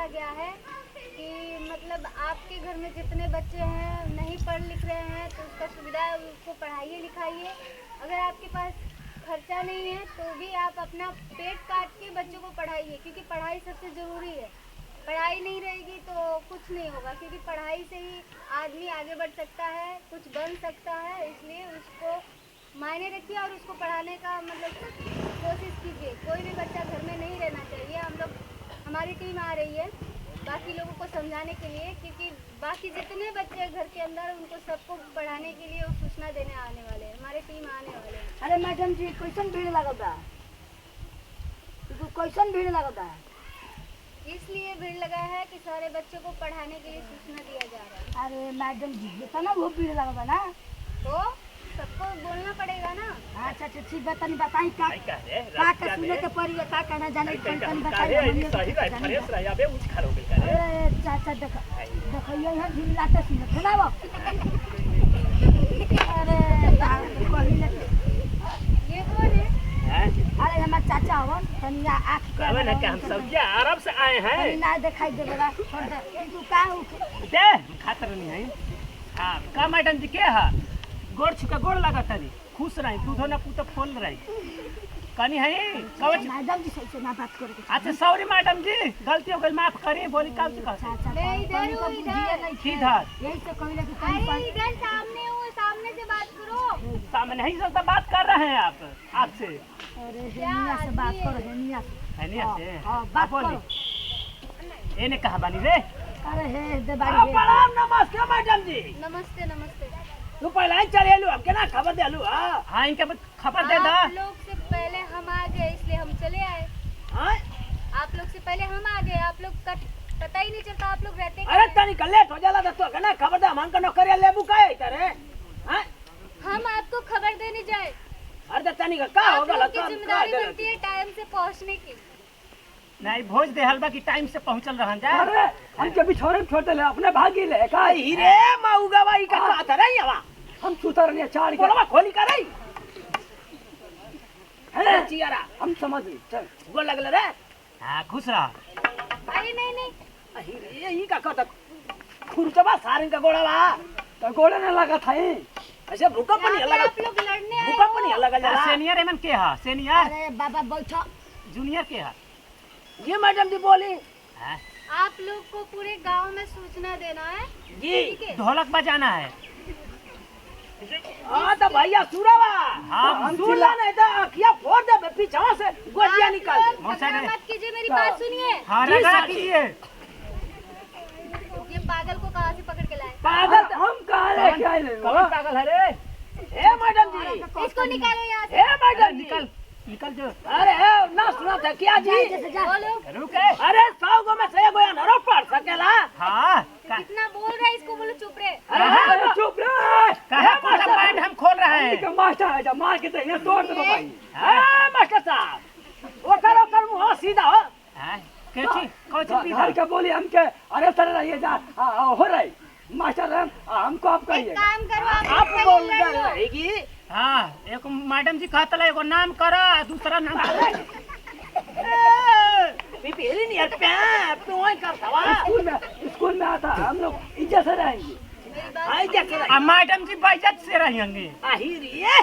कहा गया है कि मतलब आपके घर में जितने बच्चे हैं नहीं पढ़ लिख रहे हैं तो उसका सुविधा है, उसको पढ़ाइए लिखाइए। अगर आपके पास खर्चा नहीं है तो भी आप अपना पेट काट के बच्चों को पढ़ाइए, क्योंकि पढ़ाई सबसे ज़रूरी है। पढ़ाई नहीं रहेगी तो कुछ नहीं होगा, क्योंकि पढ़ाई से ही आदमी आगे बढ़ सकता है, कुछ बन सकता है। इसलिए उसको मायने रखिए और उसको पढ़ाने का मतलब कोशिश कीजिए। कोई भी बच्चा घर में नहीं रहना चाहिए। हम लोग, हमारी टीम आ रही है बाकी लोगों को समझाने के लिए, क्योंकि बाकी जितने बच्चे हैं घर के अंदर उनको सबको पढ़ाने के लिए वो सूचना देने आने वाले हैं, हमारी टीम आने वाले हैं। अरे मैडम जी कैसन भीड़ लगता है, कैसन भीड़ लगता है? इसलिए भीड़ लगा है कि सारे बच्चों को पढ़ाने के लिए सूचना दिया जा रहा है। अरे मैडम जी इतना वो भीड़ लगता ना, तो सबको बोलना पड़ेगा ना। अच्छा अच्छा ठीक है, तनी बताई का सुने के पड़ी का कहना जाने सही बताई। फ्रेश रह अबे उछ खा लोगे करे। अरे चाचा देखिए यहाँ भीड़ लाते सुने सुनाओ। अरे कहीं ना ये कौन है? हैं अरे हमारे चाचा हो तनी आँख कहवे ना कि हम सब क्या अरब से आए हैं। ना दिखाई दे बड़ा छोड़ दे तू का दे खातर नहीं है। हां का मैडम जी के है गोड़ छुका गोड़ लगा तनी खुश रही दूध ना पुत खोल रही कनी है कवच। मैडम जी सही से ना बात करो। अच्छा सॉरी मैडम जी गलती हो गई माफ करिए बोली काम से कहा चाचा मैं इधर हूँ, इधर। किधर यही तो कहले कि अरे इधर सामने हूँ, सामने से बात करो। सामने नहीं सब बात कर रहे हैं आप आपसे। अरे हेनिया से बात करो, हेनिया से। है नहीं से हां बात बोली करो। एने कहा बानी रे। अरे हे दे बाड़ी प्रणाम नमस्कार मैडम जी। नमस्ते नमस्ते। तू पहले ही चले लू हमके ना खबर दे लू। हां इनके खबर दे दा। आप लोग से पहले हम आ गए इसलिए हम चले आए। हां आप लोग से पहले हम आ गए, आप लोग का पता ही नहीं चलता आप लोग रहते अरे तनी का लेट हो जाला तो ना खबर दे हमन का नौकरी लेबू काहे इतरे। हां हम आपको खबर देने जाए। अरे तनी का हो आप गल लोग की जिम्मेदारी बनती है टाइम से पहुंचने की। नहीं भोज दे हलवा की टाइम से पहुंचल रहन जा। अरे हमके भी छोरे छोटे ले अपने भागी ले का हीरे मऊगा भाई का बात है रे हवा हम सुतरने चार के बोलवा खोली कर रही है चियारा हम समझ ली चल गोल लगल रे। हां खुश रह। अरे नहीं नहीं, हीरे ई का कहता खुरचबा सारंग का गोड़ावा तो गोड़े न लगा था ही ऐसे भूकंप नहीं यहाँ पे लगा आप लोग लड़ने आए भूकंप नहीं हो। लगा जरा सीनियर एमन के हां सीनियर अरे बाबा बैठो। जूनियर के हां ये मैडम जी बोली। हां आप लोग को पूरे गांव में सूचना देना है। जी ठीक है। ढोलक बजाना है। हां तो भैया सुरावा हां हम सुन ला नहीं तो अखिया फोड़ दे पीछवा से गोटियां आप निकाल लोग दे। झगड़ा मत कीजिए, मेरी बात सुनिए। हां रगड़ा कीजिए। ये पागल को कहाँ से पकड़ के लाए? पागल हम कहां लेके आए ले कौन पागल है रे? ए मैडम जी इसको निकालो यहाँ से। ए मैडम निकल निकल जो। अरे ना सुना था क्या जी बोलो रुके। अरे 100 गो में से कोई अनरो पढ़ सकेला। हां कितना बोल रहा है इसको, बोलो चुप रहे। अरे चुप रे कहे पूरा पैंट हम खोल रहे हैं। के मास्टर है जब मार के तो ये तोड़ दे भाई। हां मास्टर साहब वो करो मुंह सीधा हो। हां कैची कोची हर के बोली हमके अरे सर रहिए जा हो रही मास्टर हमको आप एक कहिए काम करो, आप पहले बोल लड़ लो। रहेगी। हां एक मैडम जी कहत एगो नाम करो दूसरा नाम पीपीली नहीं पे तू वही करता स्कूल में आता हम लोग इज्जत से रहेंगे। मेरी बात आई जा के मैडम जी बाइज्जत से रहेंगे। आहिरिए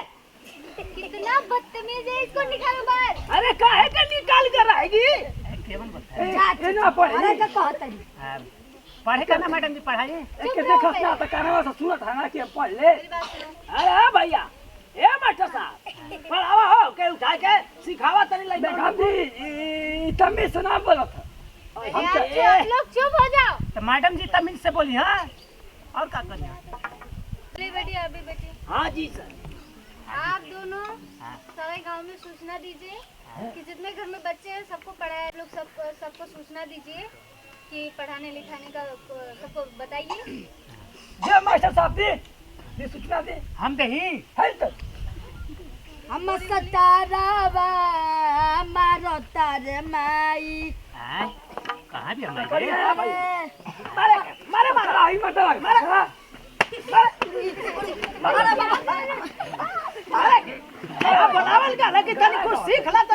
कितना बदतमीज है, इसको निकालो बाहर। अरे काहे के निकाल कर रहेगी केवन बोलता है। ए ना पढ़ी अरे का कहता पढ़े करना मैडम जी पढ़ाइए। के देखत ना त कहना से सूरत है ना कि पढ़ ले। मेरी बात सुनो। अरे भैया ए मास्टर साहब पढ़ावा हो के उठा के सिखावा तनी लई देखा दी तमी से ना बोलत है। आप लोग चुप हो जाओ। तो मैडम जी तमिल से बोली। हां और का करिए। अभी बेटी अभी बेटी हां जी सर। आप दोनों सारे गांव में सूचना दीजिए कि जितने घर में बच्चे हैं सबको पढ़ाए। लोग सबको सूचना दीजिए कि पढ़ाने लिखाने का सबको बताइए। जे मास्टर साहब दी सूचना दे हम दही है तो हम सतारावा मारो तारे माई। हां कहां भी हम करिए भाई मारे मारे मारे आई मत मारे मारे बनावल का लगे तनी कुछ सीख ला त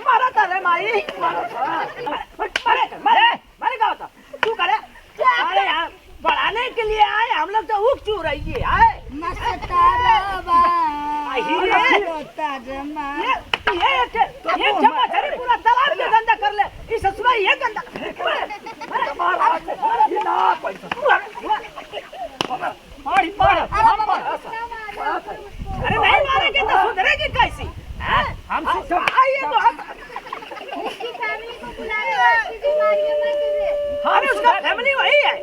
मारा त रे माई मारे का होता तू करे अरे यार पढ़ाने के लिए आए हम लोग तो उग चू रही है आए मस्तारवा ये चमाचरी पूरा तालाब में गंदा कर ले इस ससुरा ये गंदा ये ना पैसा मारी मार अरे नहीं मारेंगे तो सुधरेगी कैसी हम आइए तो हम उसकी फैमिली को बुला के बात कीजिए, मारिए मत इसे। अरे उसका फैमिली वही है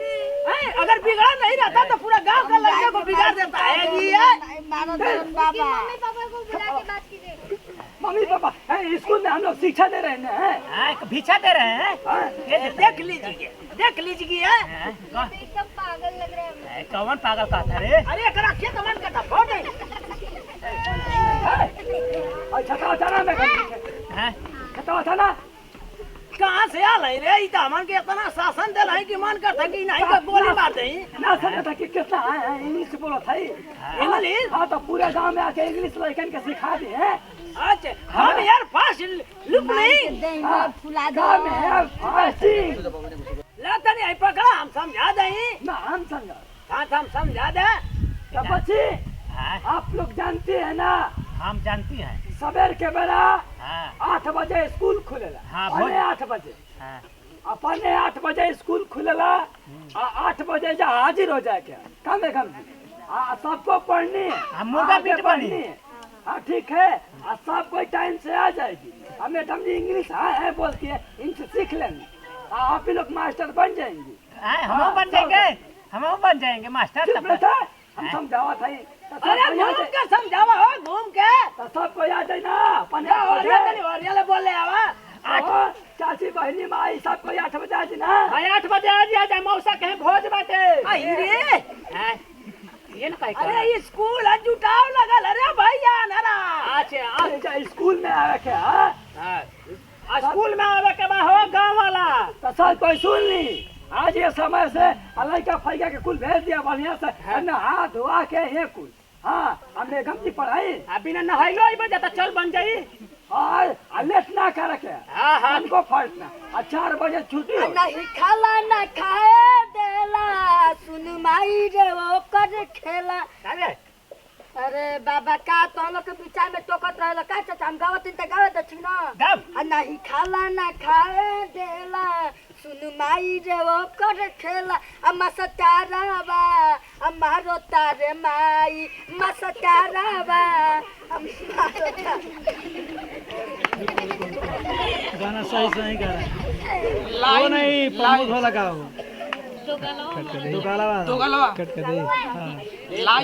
अगर बिगड़ा नहीं रहता तो पूरा गांव का लड़के को बिगाड़ देता है ये मारो तो उसकी बाबा मम्मी पापा को बुला के बात कीजिए। मम्मी पापा स्कूल में हम लोग शिक्षा दे रहे हैं भिक्षा दे रहे हैं ये देख लीजिए एकदम पागल लग रहे हैं। कौन पागल कहता रे अरे एकरा खेत मन का फोड़ दे छठा थाना में हैं? छठा थाना कहां से आ रे ई त हमन के इतना शासन दे रही कि मन करता कि नहीं का गोली मार दे ना समझा था कि कितना इंग्लिश बोला था इंग्लिश हाँ तो पूरे गांव में आके इंग्लिश लड़कन के सिखा दी है अच्छा हम यार फास्ट लुक नहीं दही में फुला दो गांव में है फास्टिंग लाता नहीं आई पकड़ा हम समझा दे ना हम समझा हां हम समझा दे तो बच्ची हाँ, आप लोग जानते हैं ना हम जानती हैं सवेर के बेला हाँ 8 बजे स्कूल खुलेला हाँ, पौने 8 बजे हाँ अपने 8 बजे स्कूल खुलेला 8 बजे जा हाजिर हो जाए क्या कम से कम सबको पढ़नी है हम मुर्गा आगे मीट बनी। है हाँ ठीक है सब कोई टाइम से आ जाएगी अब मैडम जी इंग्लिश हाँ है बोलती है इनसे सीख लेंगे आप ही लोग मास्टर बन जाएंगे हम बन जाएंगे हम बन जाएंगे मास्टर ठीक तब बेटा हम समझावा था अरे घूम के समझावा हो घूम के सबको याद है ना अपने ओरिया बोले आवा चाची बहनी माई सबको 8 बजे आज ना 8 बजे आ जाए मौसा कहे भोज बाटे आई रे हैं? ये ना कहे अरे ये स्कूल है जुटाव लगल अरे भैया नारा अच्छा स्कूल में आवे के हाँ स्कूल में आवे के बा हो गांव वाला तो सब कोई सुन ली आज ये समय से लड़का फैका के कुल भेज दिया बढ़िया से हाथ धोआ के ये कुल हाँ हमने गमती पढ़ाई बिना नहाइलो आई बजे तो चल बन जाई और लेट ना कर के हाँ हाँ हमको फटना 4 बजे छुट्टी हो नहीं खाला ना खाए देला सुन माई रे वो कर खेला अरे अरे बाबा का तो हम लोग के पीछा में टोकत रहल का चाचा हम गावत त गावत छी ना गाव आ नहीं खाला ना खाए देला सुन माई रे वो कर खेला अम्मा सतारावा अम्मारो तारे माई मसतारावा गाना सही सही गा रहा है वो नहीं प्रमोद वाला गाओ दो गाला कट कर दे हाँ